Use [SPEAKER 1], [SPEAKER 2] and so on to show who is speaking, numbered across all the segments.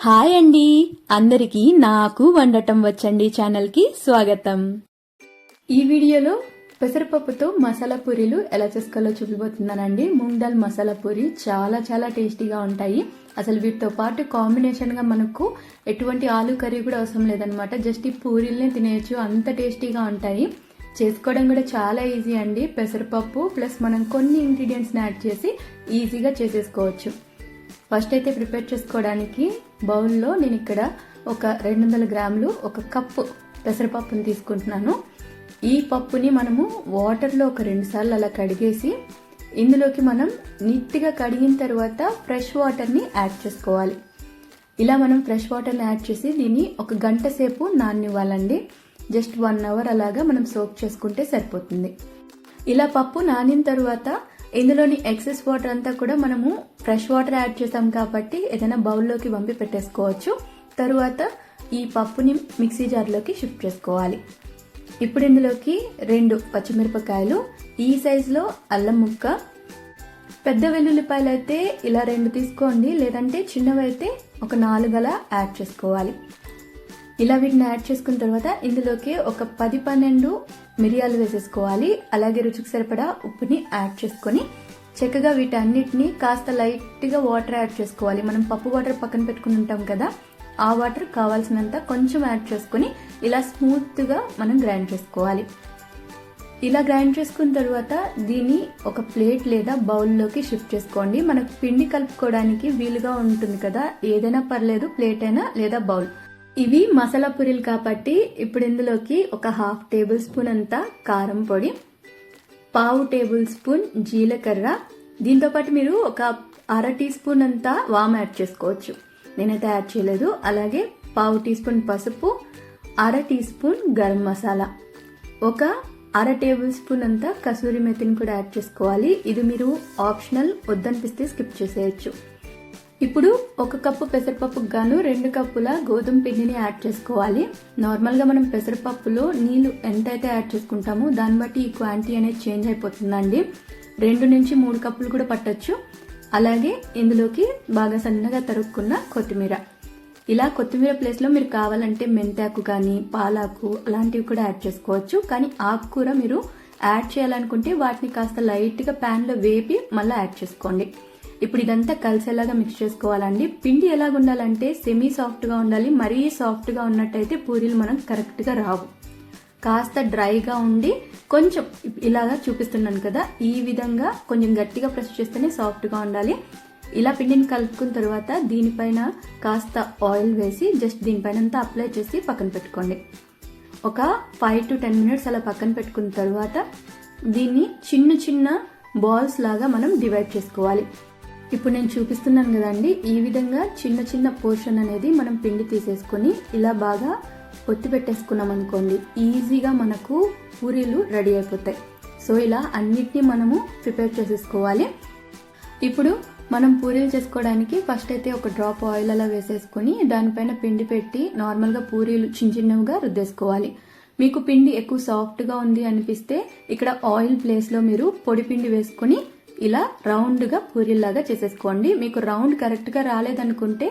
[SPEAKER 1] Hi అండి, అందరికీ నాకు వండటం వచ్చండి ఛానల్కి స్వాగతం. ఈ వీడియోలో పెసరపప్పుతో మసాలా పూరీలు ఎలా చేసుకోవాలో చూపిపోతున్నానండి. మూంగ్ దాల్ మసాలా పూరి చాలా చాలా టేస్టీగా ఉంటాయి. అసలు వీటితో పాటు కాంబినేషన్గా మనకు ఎటువంటి ఆలు కర్రీ కూడా అవసరం లేదనమాట. జస్ట్ ఈ పూరీలనే తినేయచ్చు, అంత టేస్టీగా ఉంటాయి. చేసుకోవడం కూడా చాలా ఈజీ అండి. పెసరపప్పు ప్లస్ మనం కొన్ని ఇంగ్రీడియంట్స్ని యాడ్ చేసి ఈజీగా చేసేసుకోవచ్చు. ఫస్ట్ అయితే ప్రిపేర్ చేసుకోవడానికి బౌల్లో నేను ఇక్కడ ఒక 200 గ్రాములు ఒక కప్పు పెసరపప్పుని తీసుకుంటున్నాను. ఈ పప్పుని మనము వాటర్లో ఒక 2 సార్లు అలా కడిగేసి ఇందులోకి మనం నీట్గా కడిగిన తర్వాత ఫ్రెష్ వాటర్ని యాడ్ చేసుకోవాలి. ఇలా మనం ఫ్రెష్ వాటర్ని యాడ్ చేసి దీన్ని ఒక గంట సేపు నాననివ్వాలండి. జస్ట్ 1 అవర్ అలాగా మనం సోక్ చేసుకుంటే సరిపోతుంది. ఇలా పప్పు నానిన తర్వాత ఇందులోని ఎక్సెస్ వాటర్ అంతా కూడా మనము ఫ్రెష్ వాటర్ యాడ్ చేసాం కాబట్టి ఏదైనా బౌల్లోకి వంపి పెట్టేసుకోవచ్చు. తరువాత ఈ పప్పుని మిక్సీ జార్లోకి షిఫ్ట్ చేసుకోవాలి. ఇప్పుడు ఇందులోకి 2 పచ్చిమిరపకాయలు, ఈ సైజులో అల్లం ముక్క, పెద్ద వెల్లుల్లిపాయలు అయితే ఇలా 2 తీసుకోండి, లేదంటే చిన్నవైతే ఒక 4 అలా యాడ్ చేసుకోవాలి. ఇలా వీటిని యాడ్ చేసుకున్న తర్వాత ఇందులోకి ఒక 10-12 మిరియాలు వేసేసుకోవాలి. అలాగే రుచికి సరిపడా ఉప్పుని యాడ్ చేసుకొని చక్కగా వీటన్నిటిని కాస్త లైట్గా వాటర్ యాడ్ చేసుకోవాలి. మనం పప్పు వాటర్ పక్కన పెట్టుకుని ఉంటాం కదా, ఆ వాటర్ కావాల్సినంత కొంచెం యాడ్ చేసుకొని ఇలా స్మూత్గా మనం గ్రైండ్ చేసుకోవాలి. ఇలా గ్రైండ్ చేసుకున్న తర్వాత దీన్ని ఒక ప్లేట్ లేదా బౌల్లోకి షిఫ్ట్ చేసుకోండి. మనకు పిండి కలుపుకోవడానికి వీలుగా ఉంటుంది కదా, ఏదైనా పర్లేదు, ప్లేట్ అయినా లేదా బౌల్. ఇవి మసాలా పూరీలు కాబట్టి ఇప్పుడు ఇందులోకి ఒక 1/2 టేబుల్ స్పూన్ అంతా కారం పొడి, 1/2 టేబుల్ స్పూన్ జీలకర్ర, దీంతోపాటు మీరు ఒక 1/2 టీ స్పూన్ అంతా వామ్ యాడ్ చేసుకోవచ్చు. నేనైతే యాడ్ చేయలేదు. అలాగే 1/2 టీ స్పూన్ పసుపు, 1/2 టీ స్పూన్ గరం మసాలా, ఒక 1/2 టేబుల్ స్పూన్ అంతా కసూరి మెతిని కూడా యాడ్ చేసుకోవాలి. ఇది మీరు ఆప్షనల్, వద్దనిపిస్తే స్కిప్ చేసేయచ్చు. ఇప్పుడు 1 కప్పు పెసరపప్పుకు గాను 2 కప్పుల గోధుమ పిండిని యాడ్ చేసుకోవాలి. నార్మల్గా మనం పెసరపప్పులో నీళ్లు ఎంతైతే యాడ్ చేసుకుంటామో దాన్ని బట్టి ఈ క్వాంటిటీ అనేది చేంజ్ అయిపోతుందండి. 2 నుంచి 3 కప్పులు కూడా పట్టొచ్చు. అలాగే ఇందులోకి బాగా సన్నగా తరుక్కున్న కొత్తిమీర. ఇలా కొత్తిమీర ప్లేస్లో మీరు కావాలంటే మెంతాకు కానీ పాలాకు అలాంటివి కూడా యాడ్ చేసుకోవచ్చు. కానీ ఆకుకూర మీరు యాడ్ చేయాలనుకుంటే వాటిని కాస్త లైట్గా ప్యాన్లో వేపి మళ్ళీ యాడ్ చేసుకోండి. ఇప్పుడు ఇదంతా కలిసేలాగా మిక్స్ చేసుకోవాలండి. పిండి ఎలాగ ఉండాలంటే సెమీ సాఫ్ట్గా ఉండాలి. మరీ సాఫ్ట్గా ఉన్నట్టయితే పూరీలు మనం కరెక్ట్గా రావు. కాస్త డ్రైగా ఉండి కొంచెం ఇలాగా చూపిస్తున్నాను కదా, ఈ విధంగా కొంచెం గట్టిగా ప్రెస్ చేస్తేనే సాఫ్ట్గా ఉండాలి. ఇలా పిండిని కలుపుకున్న తర్వాత దీనిపైన కాస్త ఆయిల్ వేసి జస్ట్ దీనిపైన అంతా అప్లై చేసి పక్కన పెట్టుకోండి. ఒక 5 to 10 మినిట్స్ అలా పక్కన పెట్టుకున్న తర్వాత దీన్ని చిన్న చిన్న బాల్స్ లాగా మనం డివైడ్ చేసుకోవాలి. ఇప్పుడు నేను చూపిస్తున్నాను కదండి, ఈ విధంగా చిన్న చిన్న పోర్షన్ అనేది మనం పిండి తీసేసుకొని ఇలా బాగా ఒత్తి పెట్టేసుకున్నాం అనుకోండి, ఈజీగా మనకు పూరీలు రెడీ అయిపోతాయి. సో ఇలా అన్నిటినీ మనము ప్రిపేర్ చేసేసుకోవాలి. ఇప్పుడు మనం పూరీలు చేసుకోవడానికి ఫస్ట్ అయితే ఒక డ్రాప్ ఆయిల్ అలా వేసేసుకొని దానిపైన పిండి పెట్టి నార్మల్గా పూరీలు చిన్న చిన్నవిగా రుద్దేసుకోవాలి. మీకు పిండి ఎక్కువ సాఫ్ట్గా ఉంది అనిపిస్తే ఇక్కడ ఆయిల్ ప్లేస్లో మీరు పొడి పిండి వేసుకొని ఇలా రౌండ్గా పూరీలాగా చేసేసుకోండి. మీకు రౌండ్ కరెక్ట్గా రాలేదనుకుంటే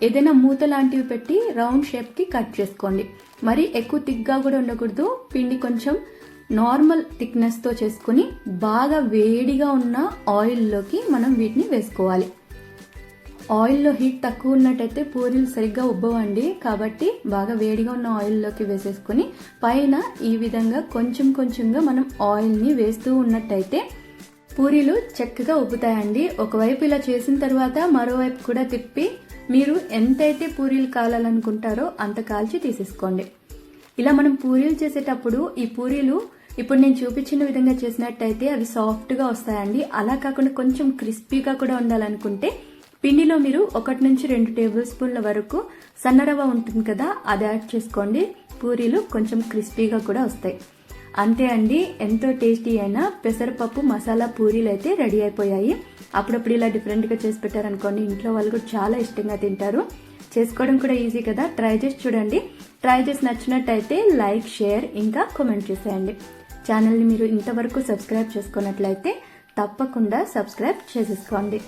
[SPEAKER 1] ఏదైనా మూత లాంటివి పెట్టి రౌండ్ షేప్కి కట్ చేసుకోండి. మరి ఎక్కువ థిక్గా కూడా ఉండకూడదు. పిండి కొంచెం నార్మల్ థిక్నెస్తో చేసుకుని బాగా వేడిగా ఉన్న ఆయిల్లోకి మనం వీటిని వేసుకోవాలి. ఆయిల్లో హీట్ తక్కువ ఉన్నట్టయితే పూరీలు సరిగ్గా ఉబ్బవండి. కాబట్టి బాగా వేడిగా ఉన్న ఆయిల్లోకి వేసేసుకుని పైన ఈ విధంగా కొంచెం కొంచెంగా మనం ఆయిల్ని వేస్తూ ఉన్నట్టయితే పూరీలు చక్కగా ఉబ్బుతాయండి. ఒకవైపు ఇలా చేసిన తర్వాత మరోవైపు కూడా తిప్పి మీరు ఎంతైతే పూరీలు కావాలనుకుంటారో అంత కాల్చి తీసేసుకోండి. ఇలా మనం పూరీలు చేసేటప్పుడు ఈ పూరీలు ఇప్పుడు నేను చూపించిన విధంగా చేసినట్టయితే అవి సాఫ్ట్గా వస్తాయండి. అలా కాకుండా కొంచెం క్రిస్పీగా కూడా ఉండాలనుకుంటే పిండిలో మీరు 1 నుంచి 2 టేబుల్ స్పూన్ల వరకు సన్నరవ్వ ఉంటుంది కదా, అది యాడ్ చేసుకోండి. పూరీలు కొంచెం క్రిస్పీగా కూడా వస్తాయి. అంతే అండి, ఎంతో టేస్టీ అయిన పెసరపప్పు మసాలా పూరీలు అయితే రెడీ అయిపోయాయి. అప్పుడప్పుడు ఇలా డిఫరెంట్గా చేసి పెట్టారనుకోండి, ఇంట్లో వాళ్ళు కూడా చాలా ఇష్టంగా తింటారు. చేసుకోవడం కూడా ఈజీ కదా, ట్రై చేసి చూడండి. ట్రై చేసి నచ్చినట్టయితే లైక్, షేర్ ఇంకా కామెంట్ చేసేయండి. ఛానల్ని మీరు ఇంతవరకు సబ్స్క్రైబ్ చేసుకున్నట్లయితే తప్పకుండా సబ్స్క్రైబ్ చేసేసుకోండి.